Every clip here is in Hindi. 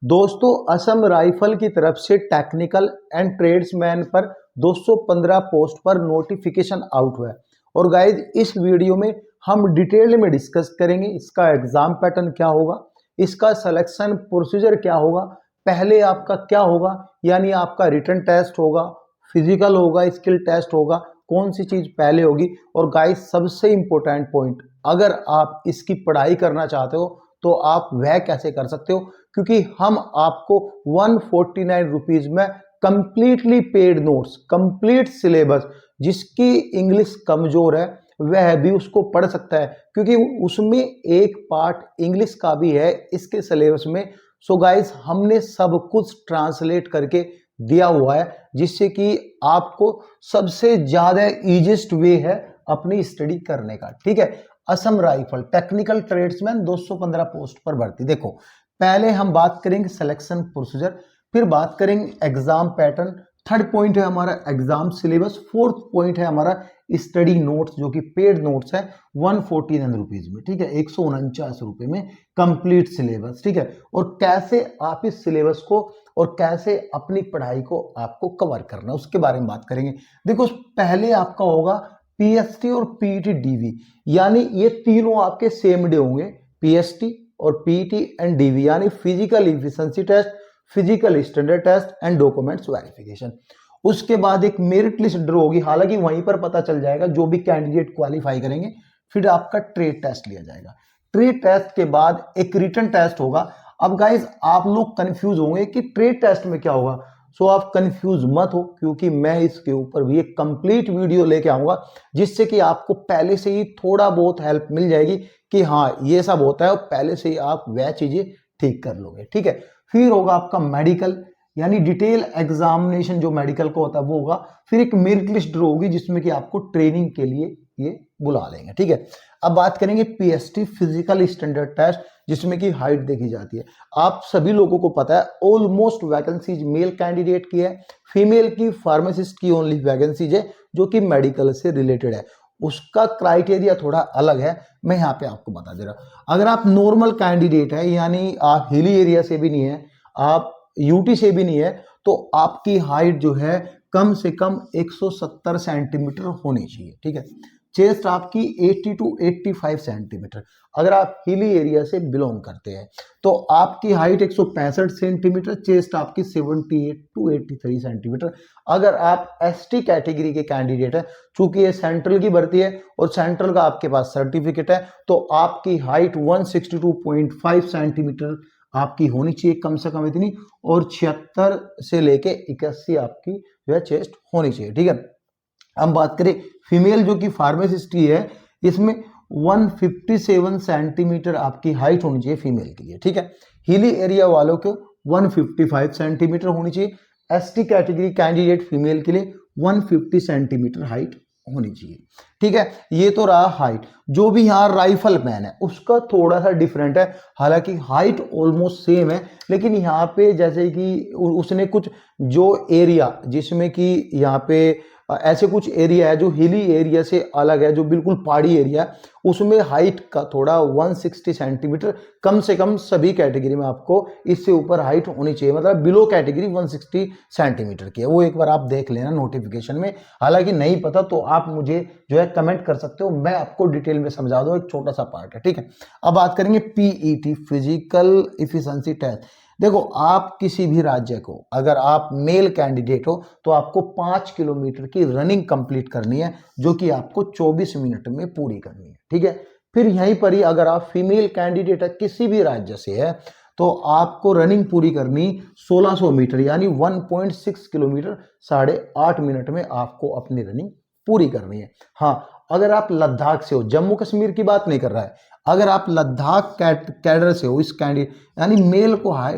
दोस्तों असम राइफल की तरफ से टेक्निकल एंड ट्रेड्समैन पर 215 पोस्ट पर नोटिफिकेशन आउट हुआ है। और गाइज इस वीडियो में हम डिटेल में डिस्कस करेंगे इसका एग्जाम पैटर्न क्या होगा, इसका सिलेक्शन प्रोसीजर क्या होगा, पहले आपका क्या होगा, यानी आपका रिटन टेस्ट होगा, फिजिकल होगा, स्किल टेस्ट होगा, कौन सी चीज पहले होगी। और गाइज सबसे इंपॉर्टेंट पॉइंट, अगर आप इसकी पढ़ाई करना चाहते हो तो आप वह कैसे कर सकते हो, क्योंकि हम आपको 149 रुपीज में completely paid notes, complete syllabus, जिसकी इंग्लिश कमजोर है वह भी उसको पढ़ सकता है, क्योंकि उसमें एक पार्ट इंग्लिश का भी है इसके सिलेबस में। सो गाइस हमने सब कुछ ट्रांसलेट करके दिया हुआ है, जिससे कि आपको सबसे ज्यादा इजीएस्ट वे है अपनी स्टडी करने का। ठीक है, Assam rifle technical tradesman 215 post पर भर्ती। देखो पहले हम बात करेंगे सिलेक्शन प्रोसीजर, फिर बात करेंगे एग्जाम पैटर्न, थर्ड पॉइंट है हमारा एग्जाम सिलेबस, फोर्थ पॉइंट है हमारा स्टडी नोट्स जो कि पेड नोट्स है 149 रुपीज में। ठीक है, 149 रुपए में कंप्लीट सिलेबस। ठीक है, और कैसे आप इस सिलेबस को और कैसे अपनी पढ़ाई को आपको कवर करना है उसके बारे में बात करेंगे। देखो पहले आपका होगा पीएसटी और पीईटी डीवी, यानी ये तीनों आपके सेम डे होंगे, पीएसटी और पीईटी एंड डीवी, यानी physical efficiency test, physical standard test and documents verification. उसके बाद एक मेरिट लिस्ट ड्रॉ होगी, हालांकि वहीं पर पता चल जाएगा जो भी कैंडिडेट क्वालिफाई करेंगे। फिर आपका ट्रेड टेस्ट लिया जाएगा, ट्रेड टेस्ट के बाद एक रिटन टेस्ट होगा। अब गाइज आप लोग कंफ्यूज होंगे कि ट्रेड टेस्ट में क्या होगा, सो आप कंफ्यूज मत हो, क्योंकि मैं इसके ऊपर भी एक कंप्लीट वीडियो लेके आऊंगा, जिससे कि आपको पहले से ही थोड़ा बहुत हेल्प मिल जाएगी कि हाँ ये सब होता है, और पहले से ही आप वह चीजें ठीक कर लोगे। ठीक है, फिर होगा आपका मेडिकल, यानी डिटेल एग्जामिनेशन जो मेडिकल का होता है वो होगा। फिर एक मेरिट लिस्ट ड्रॉ होगी जिसमें कि आपको ट्रेनिंग के लिए ये बुला लेंगे। ठीक है, अब बात करेंगे पीएसटी फिजिकल स्टैंडर्ड टेस्ट, जिसमें कि हाइट देखी जाती है। आप सभी लोगों को पता है ऑलमोस्ट वैकेंसीज मेल कैंडिडेट की है, फीमेल की फार्मासिस्ट की ओनली वैकेंसीज है जो कि मेडिकल से रिलेटेड है। उसका क्राइटेरिया थोड़ा अलग है, मैं यहाँ पे आपको बता दे रहा हूँ। अगर आप नॉर्मल कैंडिडेट है, यानी आप हिली एरिया से भी नहीं है, आप यूटी से भी नहीं है, तो आपकी हाइट जो है कम से कम 170 सेंटीमीटर होनी चाहिए। ठीक है, चेस्ट आपकी 80 टू 85 सेंटीमीटर। अगर आप हिली एरिया से बिलोंग करते हैं तो आपकी हाइट 165 सेंटीमीटर, चेस्ट आपकी 78 टू 83 सेंटीमीटर। अगर आप एसटी कैटेगरी के कैंडिडेट हैं, चूंकि ये सेंट्रल की भर्ती है और सेंट्रल का आपके पास सर्टिफिकेट है, तो आपकी हाइट 162.5 सेंटीमीटर आपकी होनी चाहिए, कम से कम इतनी, और 76 से लेके 81 आपकी जो है चेस्ट होनी चाहिए। ठीक है, हम बात करें फीमेल जो कि फार्मासिस्ट की है, इसमें 157 सेंटीमीटर आपकी हाइट होनी चाहिए फीमेल के लिए। ठीक है, हिली एरिया वालों को 155 सेंटीमीटर होनी चाहिए, एसटी कैटेगरी कैंडिडेट फीमेल के लिए 150 सेंटीमीटर हाइट होनी चाहिए। ठीक है, ये तो रहा हाइट। जो भी यहाँ राइफल मैन है उसका थोड़ा सा डिफरेंट है, हालांकि हाइट ऑलमोस्ट सेम है, लेकिन यहाँ पे जैसे कि उसने कुछ जो एरिया जिसमें कि यहाँ पे ऐसे कुछ एरिया है जो हिली एरिया से अलग है, जो बिल्कुल पहाड़ी एरिया है, उसमें हाइट का थोड़ा 160 सेंटीमीटर कम से कम सभी कैटेगरी में आपको इससे ऊपर हाइट होनी चाहिए, मतलब बिलो कैटेगरी 160 सेंटीमीटर की है। वो एक बार आप देख लेना नोटिफिकेशन में, हालांकि नहीं पता तो आप मुझे जो है कमेंट कर सकते हो, मैं आपको डिटेल में समझा दूं, एक छोटा सा पार्ट है। ठीक है, अब बात करेंगे पीईटी फिजिकल एफिशिएंसी टेस्ट। देखो आप किसी भी राज्य को, अगर आप मेल कैंडिडेट हो तो आपको 5 किलोमीटर की रनिंग कंप्लीट करनी है, जो कि आपको 24 मिनट में पूरी करनी है। ठीक है, फिर यहीं पर ही अगर आप फीमेल कैंडिडेट है किसी भी राज्य से है, तो आपको रनिंग पूरी करनी 1600 मीटर, यानी 1.6 किलोमीटर 8.5 मिनट में आपको अपनी रनिंग पूरी करनी है। हाँ, अगर आप लद्दाख से हो, जम्मू कश्मीर की बात नहीं कर रहा है, अगर आप लद्दाख कैडर से हो, इस कैंडिडेट यानी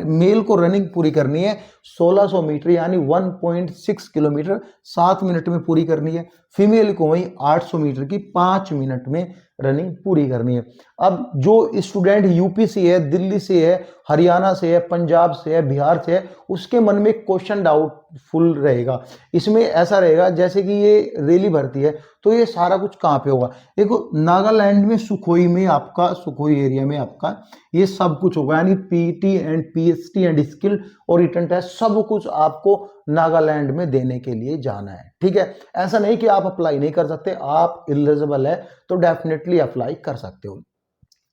मेल को रनिंग पूरी करनी है 1600 मीटर, यानी 1.6 किलोमीटर 7 मिनट में पूरी करनी है। फीमेल को वही 800 मीटर की 5 मिनट में रनिंग पूरी करनी है। अब जो स्टूडेंट यूपी से है, दिल्ली से है, हरियाणा से है, पंजाब से है, बिहार से है, उसके मन में क्वेश्चन डाउटफुल रहेगा। इसमें ऐसा रहेगा जैसे कि ये रेली भर्ती है, तो ये सारा कुछ कहाँ पे होगा? देखो नागालैंड में सुखोई में आपका, सुखोई एरिया में आपका ये सब कुछ होगा, यानी PT and PST and skill और रिटन टेस्ट सब कुछ आपको नागालैंड में देने के लिए जाना है। ठीक है, ऐसा नहीं कि आप अप्लाई नहीं कर सकते, आप एलिजिबल है तो डेफिनेटली अप्लाई कर सकते हो।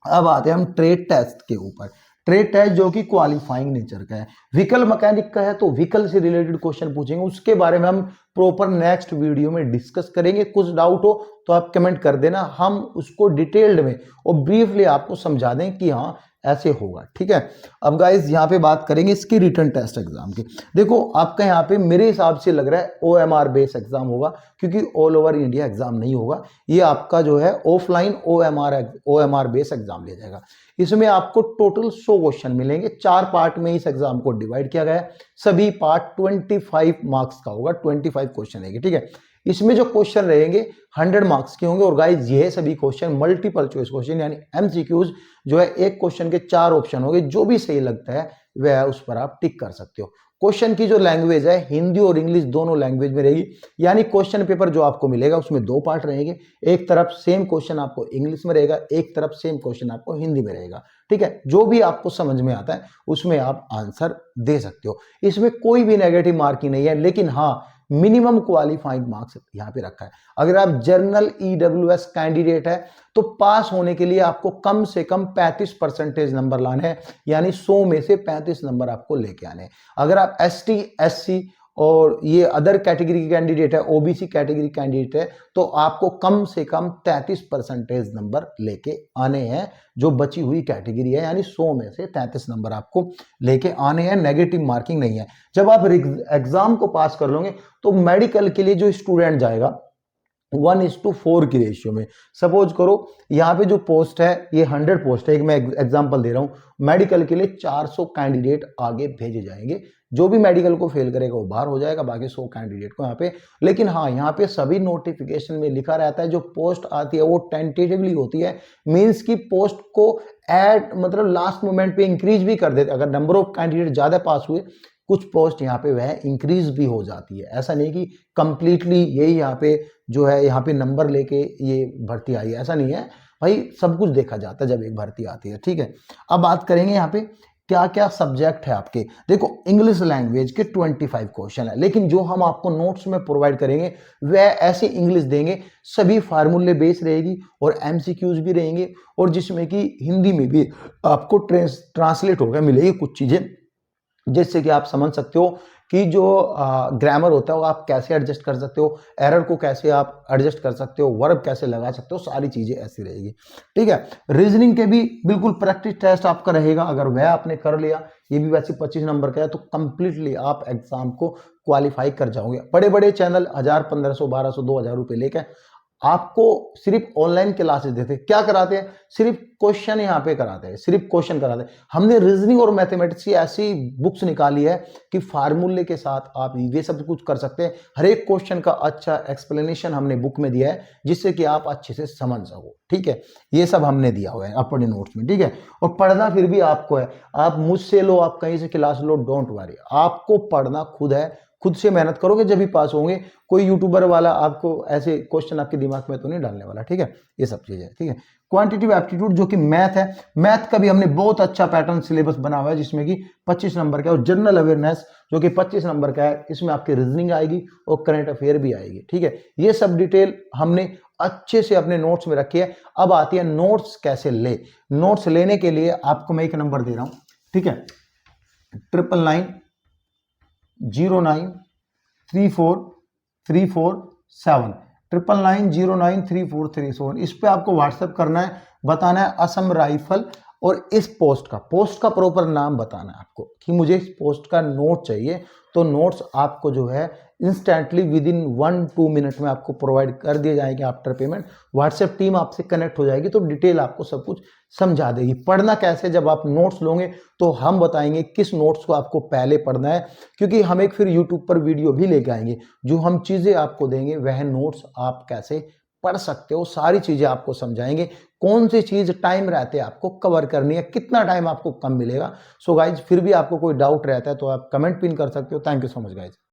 अब आते हैं हम ट्रेड टेस्ट के ऊपर। ट्रेड टेस्ट जो कि क्वालिफाइंग नेचर का है, व्हीकल मैकेनिक का है तो व्हीकल से रिलेटेड क्वेश्चन पूछेंगे, उसके बारे में हम प्रॉपर नेक्स्ट वीडियो में डिस्कस करेंगे। कुछ डाउट हो तो आप कमेंट कर देना, हम उसको डिटेल्ड में और ब्रीफली आपको समझा दें कि हाँ ऐसे होगा। ठीक है, अब गाइज यहाँ पे बात करेंगे इसकी रिटन टेस्ट एग्जाम की। देखो आपका यहाँ पे मेरे हिसाब से लग रहा है OMR बेस एग्जाम होगा, क्योंकि ऑल ओवर इंडिया एग्जाम नहीं होगा, ये आपका जो है ऑफलाइन OMR बेस एग्जाम लिया जाएगा। इसमें आपको टोटल 100 क्वेश्चन मिलेंगे, 4 पार्ट में इस एग्जाम को डिवाइड किया गया है। सभी पार्ट 25 मार्क्स का होगा, 25 क्वेश्चन रहेंगे। ठीक है, इसमें जो क्वेश्चन रहेंगे 100 मार्क्स के होंगे, और गाइज ये सभी क्वेश्चन मल्टीपल चॉइस क्वेश्चन यानी MCQs जो है, एक क्वेश्चन के 4 ऑप्शन होंगे, जो भी सही लगता है वह उस पर आप टिक कर सकते हो। क्वेश्चन की जो लैंग्वेज है हिंदी और इंग्लिश दोनों लैंग्वेज में रहेगी, यानी क्वेश्चन पेपर जो आपको मिलेगा उसमें 2 पार्ट रहेंगे, एक तरफ सेम क्वेश्चन आपको इंग्लिश में रहेगा, एक तरफ सेम क्वेश्चन आपको हिंदी में रहेगा। ठीक है, जो भी आपको समझ में आता है उसमें आप आंसर दे सकते हो। इसमें कोई भी नेगेटिव मार्किंग नहीं है, लेकिन हाँ मिनिमम क्वालिफाइंग मार्क्स यहाँ पे रखा है। अगर आप जर्नल EWS कैंडिडेट है तो पास होने के लिए आपको कम से कम 35% नंबर लाने हैं, यानी 100 में से 35 नंबर आपको लेके आने हैं। अगर आप ST SC और ये अदर कैटेगरी के कैंडिडेट है, OBC कैटेगरी कैंडिडेट है, तो आपको कम से कम 33% नंबर लेके आने हैं, जो बची हुई कैटेगरी है, यानी 100 में से 33 नंबर आपको लेके आने हैं। नेगेटिव मार्किंग नहीं है। जब आप एग्जाम को पास कर लोगे तो मेडिकल के लिए जो स्टूडेंट जाएगा 1:4 की रेशियो में, सपोज करो यहाँ पे जो पोस्ट है ये 100 पोस्ट है, एक मैं एग्जांपल दे रहा हूँ, मेडिकल के लिए 400 कैंडिडेट आगे भेजे जाएंगे। जो भी मेडिकल को फेल करेगा वो बाहर हो जाएगा, बाकी 100 कैंडिडेट को यहाँ पे। लेकिन हाँ यहाँ पे सभी नोटिफिकेशन में लिखा रहता है, जो पोस्ट आती है वो टेंटेटिवली होती है, मीन्स की पोस्ट को ऐड मतलब लास्ट मोमेंट पे इंक्रीज भी कर देते। अगर नंबर ऑफ कैंडिडेट ज्यादा पास हुए, कुछ पोस्ट यहाँ पे वह इंक्रीज भी हो जाती है। ऐसा नहीं कि कंप्लीटली यही यहाँ पे जो है यहाँ पे नंबर लेके ये भर्ती आई है, ऐसा नहीं है भाई, सब कुछ देखा जाता है जब एक भर्ती आती है। ठीक है, अब बात करेंगे यहाँ पे क्या क्या सब्जेक्ट है आपके। देखो इंग्लिश लैंग्वेज के 25 क्वेश्चन है, लेकिन जो हम आपको नोट्स में प्रोवाइड करेंगे वह ऐसे इंग्लिश देंगे, सभी फार्मूले बेस रहेगी और MCQs भी रहेंगे, और जिसमें कि हिंदी में भी आपको ट्रांसलेट होकर मिलेगी कुछ चीजें, जिससे कि आप समझ सकते हो कि जो ग्रामर होता है वो आप कैसे एडजस्ट कर सकते हो, एरर को कैसे आप एडजस्ट कर सकते हो, वर्ब कैसे लगा सकते हो, सारी चीजें ऐसी रहेगी। ठीक है, रीजनिंग के भी बिल्कुल प्रैक्टिस टेस्ट आपका रहेगा, अगर वह आपने कर लिया, ये भी वैसे 25 नंबर का है, तो कंप्लीटली आप एग्जाम को क्वालिफाई कर जाओगे। बड़े बड़े चैनल 1000 1500 1200 2000 रुपए लेके आपको सिर्फ ऑनलाइन क्लासेस देते, क्या कराते हैं, सिर्फ क्वेश्चन यहाँ पे कराते हैं, सिर्फ क्वेश्चन कराते हैं। हमने रीजनिंग और मैथमेटिक्स की ऐसी बुक्स निकाली है कि फार्मूले के साथ आप ये सब कुछ कर सकते हैं। हर एक क्वेश्चन का अच्छा एक्सप्लेनेशन हमने बुक में दिया है, जिससे कि आप अच्छे से समझ सको। ठीक है, ये सब हमने दिया हुआ है अपने नोट्स में। ठीक है, और पढ़ना फिर भी आपको है, आप मुझसे लो, आप कहीं से क्लास लो, डोंट वरी, आपको पढ़ना खुद है, खुद से मेहनत करोगे जब भी पास होंगे। कोई यूट्यूबर वाला आपको ऐसे क्वेश्चन आपके दिमाग में तो नहीं डालने वाला। ठीक है, ये सब चीजें। ठीक है, क्वांटिटेटिव एप्टीट्यूड जो कि मैथ है, मैथ का भी हमने बहुत अच्छा पैटर्न सिलेबस बना हुआ है, जिसमें कि 25 नंबर का है, और जनरल अवेयरनेस जो कि 25 नंबर का है, इसमें आपकी रीजनिंग आएगी और करंट अफेयर भी आएगी। ठीक है, ये सब डिटेल हमने अच्छे से अपने नोट्स में रखी है। अब आती है नोट्स कैसे ले। नोट्स लेने के लिए आपको मैं एक नंबर दे रहा हूं, ठीक है, 9999343437 9999343437। इस पे आपको व्हाट्सएप करना है, बताना है असम राइफल और इस पोस्ट का प्रॉपर नाम बताना है आपको कि मुझे इस पोस्ट का नोट चाहिए। तो नोट्स आपको जो है इंस्टेंटली विद इन 1-2 मिनट में आपको प्रोवाइड कर दिए जाएंगे आफ्टर पेमेंट। व्हाट्सएप टीम आपसे कनेक्ट हो जाएगी तो डिटेल आपको सब कुछ समझा देगी। पढ़ना कैसे, जब आप नोट्स लोगे तो हम बताएंगे किस नोट्स को आपको पहले पढ़ना है, क्योंकि हम एक फिर यूट्यूब पर वीडियो भी लेके आएंगे। जो हम चीज़ें आपको देंगे वह नोट्स आप कैसे पढ़ सकते हो, सारी चीज़ें आपको समझाएंगे। कौन सी चीज़ टाइम रहते आपको कवर करनी है, कितना टाइम आपको कम मिलेगा। सो गाइज, फिर भी आपको कोई डाउट रहता है तो आप कमेंट पिन कर सकते हो। Thank you so much guys.